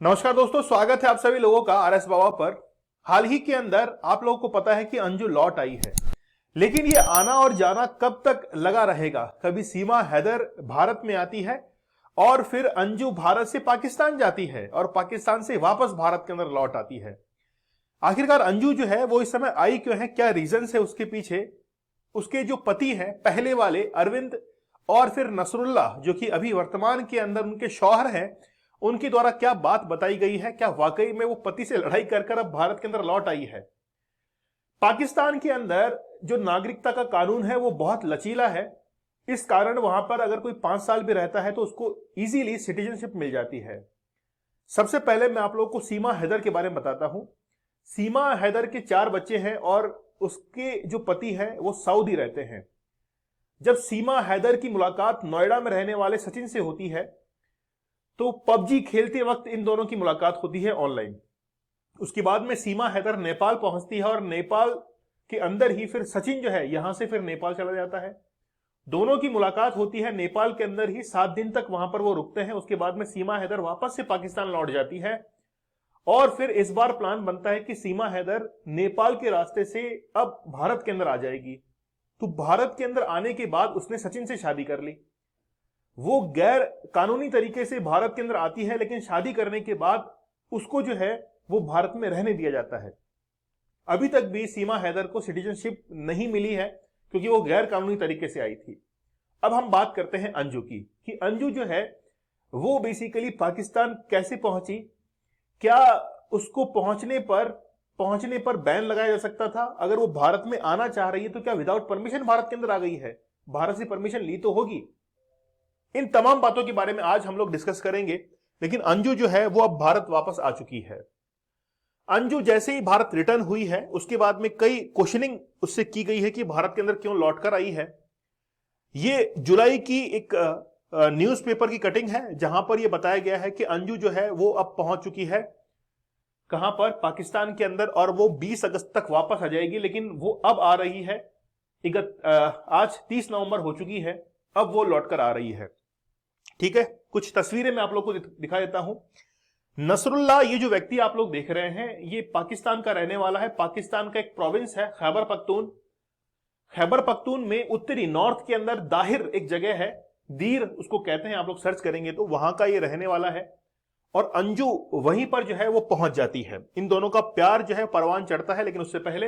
नमस्कार दोस्तों, स्वागत है आप सभी लोगों का आर एस बाबा पर। हाल ही के अंदर आप लोगों को पता है कि अंजू लौट आई है, लेकिन ये आना और जाना कब तक लगा रहेगा। कभी सीमा हैदर भारत में आती है और फिर अंजू भारत से पाकिस्तान जाती है और पाकिस्तान से वापस भारत के अंदर लौट आती है। आखिरकार अंजू जो है वो इस समय आई क्यों है, क्या रीजन है उसके पीछे। उसके जो पति हैं पहले वाले अरविंद और फिर नसरुल्ला जो कि अभी वर्तमान के अंदर उनके शौहर हैं, उनके द्वारा क्या बात बताई गई है, क्या वाकई में वो पति से लड़ाई कर अब भारत के अंदर लौट आई है। पाकिस्तान के अंदर जो नागरिकता का कानून है वो बहुत लचीला है। इस कारण वहां पर अगर कोई 5 साल भी रहता है तो उसको इजीली सिटीजनशिप मिल जाती है। सबसे पहले मैं आप लोगों को सीमा हैदर के बारे में बताता हूं। सीमा हैदर के 4 बच्चे हैं और उसके जो पति हैं वो सऊदी रहते हैं। जब सीमा हैदर की मुलाकात नोएडा में रहने वाले सचिन से होती है तो पबजी खेलते वक्त इन दोनों की मुलाकात होती है ऑनलाइन। उसके बाद में सीमा हैदर नेपाल पहुंचती है और नेपाल के अंदर ही फिर सचिन जो है यहां से फिर नेपाल चला जाता है। दोनों की मुलाकात होती है नेपाल के अंदर ही, 7 दिन तक वहां पर वो रुकते हैं। उसके बाद में सीमा हैदर वापस से पाकिस्तान लौट जाती है और फिर इस बार प्लान बनता है कि सीमा हैदर नेपाल के रास्ते से अब भारत के अंदर आ जाएगी। तो भारत के अंदर आने के बाद उसने सचिन से शादी कर ली। वो गैर कानूनी तरीके से भारत के अंदर आती है, लेकिन शादी करने के बाद उसको जो है वो भारत में रहने दिया जाता है। अभी तक भी सीमा हैदर को सिटीजनशिप नहीं मिली है क्योंकि वो गैर कानूनी तरीके से आई थी। अब हम बात करते हैं अंजू की कि अंजू जो है वो बेसिकली पाकिस्तान कैसे पहुंची। क्या उसको पहुंचने पर बैन लगाया जा सकता था? अगर वो भारत में आना चाह रही है तो क्या विदाउट परमिशन भारत के अंदर आ गई है? भारत से परमिशन ली तो होगी। इन तमाम बातों के बारे में आज हम लोग डिस्कस करेंगे। लेकिन अंजू जो है वो अब भारत वापस आ चुकी है। अंजू जैसे ही भारत रिटर्न हुई है उसके बाद में कई क्वेश्चनिंग उससे की गई है कि भारत के अंदर क्यों लौटकर आई है। ये जुलाई की एक न्यूज़पेपर की कटिंग है जहां पर यह बताया गया है कि अंजू जो है वो अब पहुंच चुकी है कहां पर, पाकिस्तान के अंदर, और वो 20 अगस्त तक वापस आ जाएगी। लेकिन वो अब आ रही है, आज 30 नवंबर हो चुकी है, अब वो लौटकर आ रही है। ठीक है, कुछ तस्वीरें मैं आप लोग को दिखा देता हूं। नसरुल्ला, ये जो व्यक्ति आप लोग देख रहे हैं, ये पाकिस्तान का रहने वाला है। पाकिस्तान का एक प्रोविंस है खैबर पख्तून। खैबर पख्तून में उत्तरी नॉर्थ के अंदर दाहिर एक जगह है, दीर उसको कहते हैं, आप लोग सर्च करेंगे तो वहां का ये रहने वाला है। और अंजू वहीं पर जो है वो पहुंच जाती है। इन दोनों का प्यार जो है परवान चढ़ता है। लेकिन उससे पहले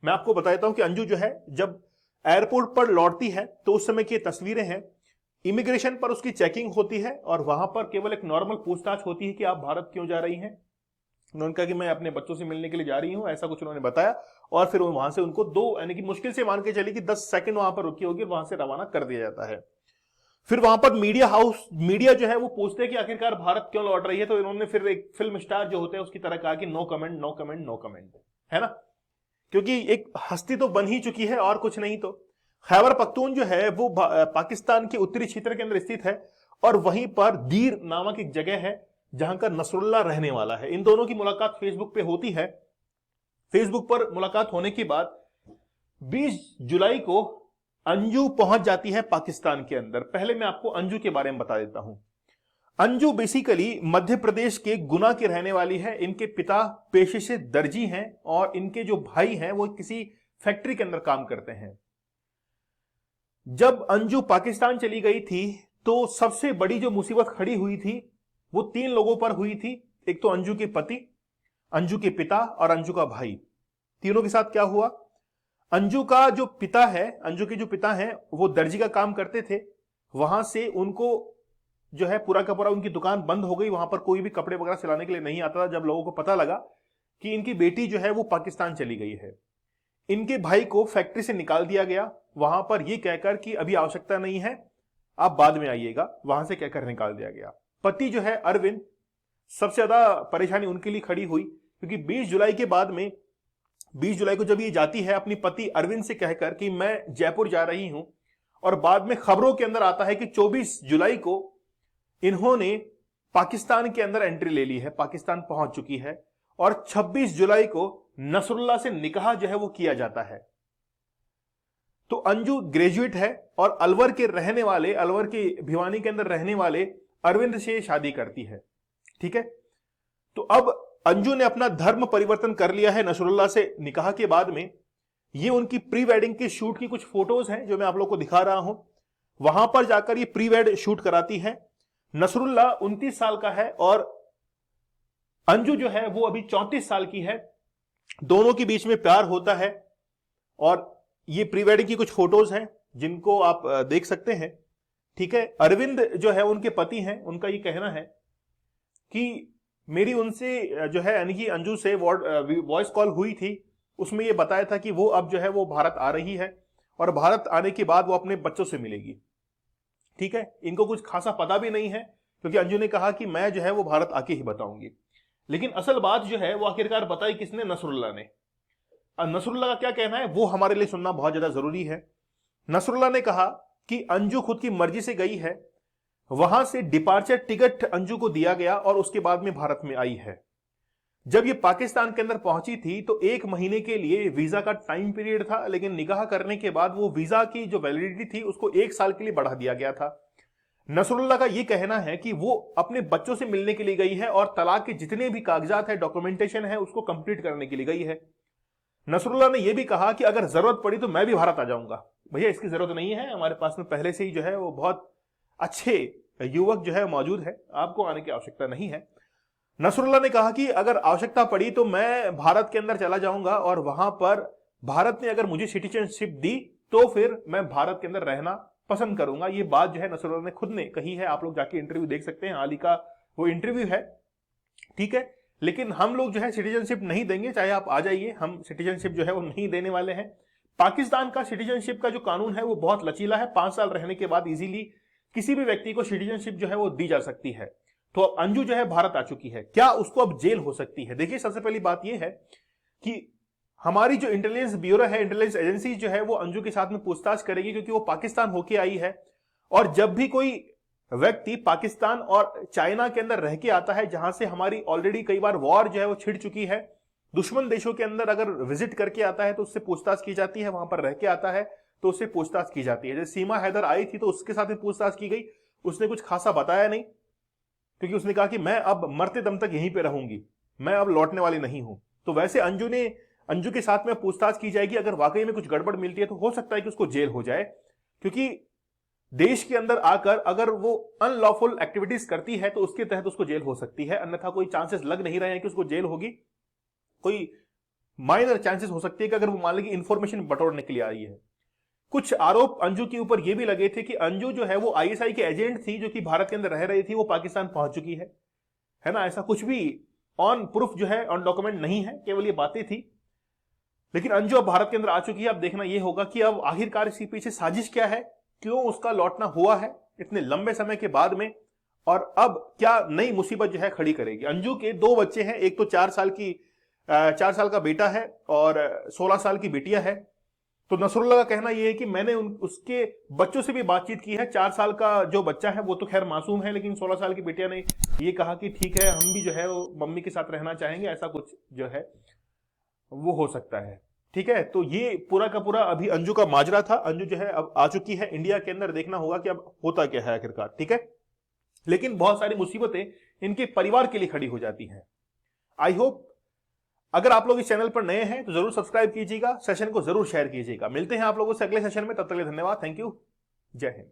मैं आपको बता देता हूं कि अंजू जो है जब एयरपोर्ट पर लौटती है तो उस समय की तस्वीरें हैं। इमिग्रेशन पर उसकी चेकिंग होती है और वहां पर केवल एक नॉर्मल पूछताछ होती है कि आप भारत क्यों जा रही हैं। उन्होंने कहा कि मैं अपने बच्चों से मिलने के लिए जा रही हूं, ऐसा कुछ उन्होंने बताया। और फिर वहां से उनको यानी कि मुश्किल से मान के चली कि 10 सेकंड वहां पर रुकी होगी, वहां से रवाना कर दिया जाता है। फिर वहां पर मीडिया जो है वो पूछते हैं कि आखिरकार भारत क्यों लौट रही है। तो इन्होंने फिर एक फिल्म स्टार जो होते हैं उसकी तरह कहा कि no comment, no comment, no comment, है ना, क्योंकि एक हस्ती तो बन ही चुकी है और कुछ नहीं। तो खैबर पख्तून जो है वो पाकिस्तान के उत्तरी क्षेत्र के अंदर स्थित है और वहीं पर दीर नामक एक जगह है जहां का नसरुल्ला रहने वाला है। इन दोनों की मुलाकात फेसबुक पे होती है। फेसबुक पर मुलाकात होने के बाद 20 जुलाई को अंजू पहुंच जाती है पाकिस्तान के अंदर। पहले मैं आपको अंजू के बारे में बता देता हूं। अंजू बेसिकली मध्य प्रदेश के गुना की रहने वाली है। इनके पिता पेशे से दर्जी हैं और इनके जो भाई हैं वो किसी फैक्ट्री के अंदर काम करते हैं। जब अंजू पाकिस्तान चली गई थी तो सबसे बड़ी जो मुसीबत खड़ी हुई थी वो 3 लोगों पर हुई थी। एक तो अंजू के पति, अंजू के पिता और अंजू का भाई। तीनों के साथ क्या हुआ, अंजू के जो पिता हैं वो दर्जी का काम करते थे। वहां से उनको जो है पूरा का पूरा उनकी दुकान बंद हो गई। वहां पर कोई भी कपड़े वगैरह सिलाने के लिए नहीं आता था। जब लोगों को पता लगा कि इनकी बेटी जो है वो पाकिस्तान चली गई है, इनके भाई को फैक्ट्री से निकाल दिया गया, वहां पर यह कहकर कि अभी आवश्यकता नहीं है, आप बाद में आइएगा, वहां से कहकर निकाल दिया गया। पति जो है अरविंद, सबसे ज्यादा परेशानी उनके लिए खड़ी हुई क्योंकि 20 जुलाई के बाद में 20 जुलाई को जब ये जाती है अपनी पति अरविंद से कहकर कि मैं जयपुर जा रही हूं, और बाद में खबरों के अंदर आता है कि 24 जुलाई को इन्होंने पाकिस्तान के अंदर एंट्री ले ली है, पाकिस्तान पहुंच चुकी है। और 26 जुलाई को नसरुल्ला से निकाह जो है वो किया जाता है। तो अंजू ग्रेजुएट है और अलवर के भिवानी के अंदर रहने वाले अरविंद से शादी करती है। ठीक है, तो अब अंजू ने अपना धर्म परिवर्तन कर लिया है नसरुल्लाह से निकाह के बाद में। ये उनकी प्री वेडिंग के शूट की कुछ फोटोज हैं जो मैं आप लोग को दिखा रहा हूं। वहां पर जाकर ये प्री वेड शूट कराती है। नसरुल्लाह 29 साल का है और अंजू जो है वो अभी 34 साल की है। दोनों के बीच में प्यार होता है और ये प्री वेडिंग की कुछ फोटोज हैं जिनको आप देख सकते हैं। ठीक है, अरविंद जो है उनके पति हैं, उनका ये कहना है कि मेरी उनसे जो है यानी कि अंजू से वॉइस कॉल हुई थी, उसमें ये बताया था कि वो अब जो है वो भारत आ रही है और भारत आने के बाद वो अपने बच्चों से मिलेगी। ठीक है, इनको कुछ खासा पता भी नहीं है क्योंकि अंजू ने कहा कि मैं जो है वो भारत आके ही बताऊंगी। लेकिन असल बात जो है वो आखिरकार बताई किसने? नसरुल्लाह ने। नसरुल्लाह का क्या कहना है वो हमारे लिए सुनना बहुत ज्यादा जरूरी है। नसरुल्लाह ने कहा कि अंजू खुद की मर्जी से गई है, वहां से डिपार्चर टिकट अंजू को दिया गया और उसके बाद में भारत में आई है। जब ये पाकिस्तान के अंदर पहुंची थी तो 1 महीने के लिए वीजा का टाइम पीरियड था, लेकिन निकाह करने के बाद वो वीजा की जो वैलिडिटी थी उसको 1 साल के लिए बढ़ा दिया गया था। नसरुल्लाह का ये कहना है कि वो अपने बच्चों से मिलने के लिए गई है और तलाक के जितने भी कागजात है, डॉक्यूमेंटेशन है, उसको कंप्लीट करने के लिए गई है। नसरुल्लाह ने यह भी कहा कि अगर जरूरत पड़ी तो मैं भी भारत आ जाऊंगा। भैया इसकी जरूरत नहीं है, हमारे पास में पहले से ही जो है वो बहुत अच्छे युवक जो है मौजूद है, आपको आने की आवश्यकता नहीं है। नसरुल्लाह ने कहा कि अगर आवश्यकता पड़ी तो मैं भारत के अंदर चला जाऊंगा और वहां पर भारत ने अगर मुझे सिटीजनशिप दी तो फिर मैं भारत के अंदर रहना पसंद करूंगा। ये बात जो है नसरुल्लाह ने खुद ने कही है, आप लोग जाके इंटरव्यू देख सकते हैं, हाल ही का वो इंटरव्यू है। ठीक है, लेकिन हम लोग जो है सिटीजनशिप नहीं देंगे, चाहे आप आ जाइए, हम सिटीजनशिप जो है वो नहीं देने वाले हैं। पाकिस्तान का सिटीजनशिप का जो कानून है वो बहुत लचीला है, 5 साल रहने के बाद इजीली किसी भी व्यक्ति को सिटीजनशिप जो है वो दी जा सकती है। तो अब अंजू जो है भारत आ चुकी है, क्या उसको अब जेल हो सकती है? देखिए सबसे पहली बात यह है कि हमारी जो इंटेलिजेंस ब्यूरो है, इंटेलिजेंस एजेंसी जो है वो अंजू के साथ में पूछताछ करेगी क्योंकि वो पाकिस्तान होके आई है। और जब भी कोई व्यक्ति पाकिस्तान और चाइना के अंदर रह के आता है, जहां से हमारी ऑलरेडी कई बार वॉर जो है वो छिड़ चुकी है, दुश्मन देशों के अंदर अगर विजिट करके आता है तो उससे पूछताछ की जाती है, वहां पर रह के आता है तो उससे पूछताछ की जाती है। जैसे सीमा हैदर आई थी तो उसके साथ में पूछताछ की गई, उसने कुछ खासा बताया नहीं क्योंकि उसने कहा कि मैं अब मरते दम तक यहीं पे रहूंगी, मैं अब लौटने वाली नहीं हूं। तो वैसे अंजू के साथ में पूछताछ की जाएगी, अगर वाकई में कुछ गड़बड़ मिलती है तो हो सकता है कि उसको जेल हो जाए, क्योंकि देश के अंदर आकर अगर वो अनलॉफुल एक्टिविटीज करती है तो उसके तहत उसको जेल हो सकती है। अन्यथा कोई चांसेस लग नहीं रहे हैं कि उसको जेल होगी, कोई माइनर चांसेस हो सकती है कि अगर वो मान ली इंफॉर्मेशन बटोरने के लिए आई है। कुछ आरोप अंजू के ऊपर ये भी लगे थे कि अंजू जो है वो आईएसआई के एजेंट थी जो कि भारत के अंदर रह रही थी, वो पाकिस्तान पहुंच चुकी है ना। ऐसा कुछ भी ऑन प्रूफ जो है, ऑन डॉक्यूमेंट नहीं है, केवल ये बातें थी। लेकिन अंजू अब भारत के अंदर आ चुकी है। अब देखना यह होगा कि अब आखिरकार इसके पीछे साजिश क्या है, क्यों उसका लौटना हुआ है इतने लंबे समय के बाद में, और अब क्या नई मुसीबत जो है खड़ी करेगी। अंजू के 2 बच्चे हैं, एक तो 4 साल का बेटा है और 16 साल की बेटिया है। तो नसरुल्लाह का कहना यह है कि मैंने उसके बच्चों से भी बातचीत की है। 4 साल का जो बच्चा है वो तो खैर मासूम है, लेकिन 16 साल की बेटिया ने ये कहा कि ठीक है, हम भी जो है वो मम्मी के साथ रहना चाहेंगे, ऐसा कुछ जो है वो हो सकता है। ठीक है, तो ये पूरा का पूरा अभी अंजू का माजरा था। अंजू जो है अब आ चुकी है इंडिया के अंदर, देखना होगा कि अब होता क्या है आखिरकार। ठीक है, लेकिन बहुत सारी मुसीबतें इनके परिवार के लिए खड़ी हो जाती हैं। आई होप अगर आप लोग इस चैनल पर नए हैं तो जरूर सब्सक्राइब कीजिएगा, सेशन को जरूर शेयर कीजिएगा। मिलते हैं आप लोगों से अगले सेशन में, तब तक के लिए धन्यवाद, थैंक यू, जय हिंद।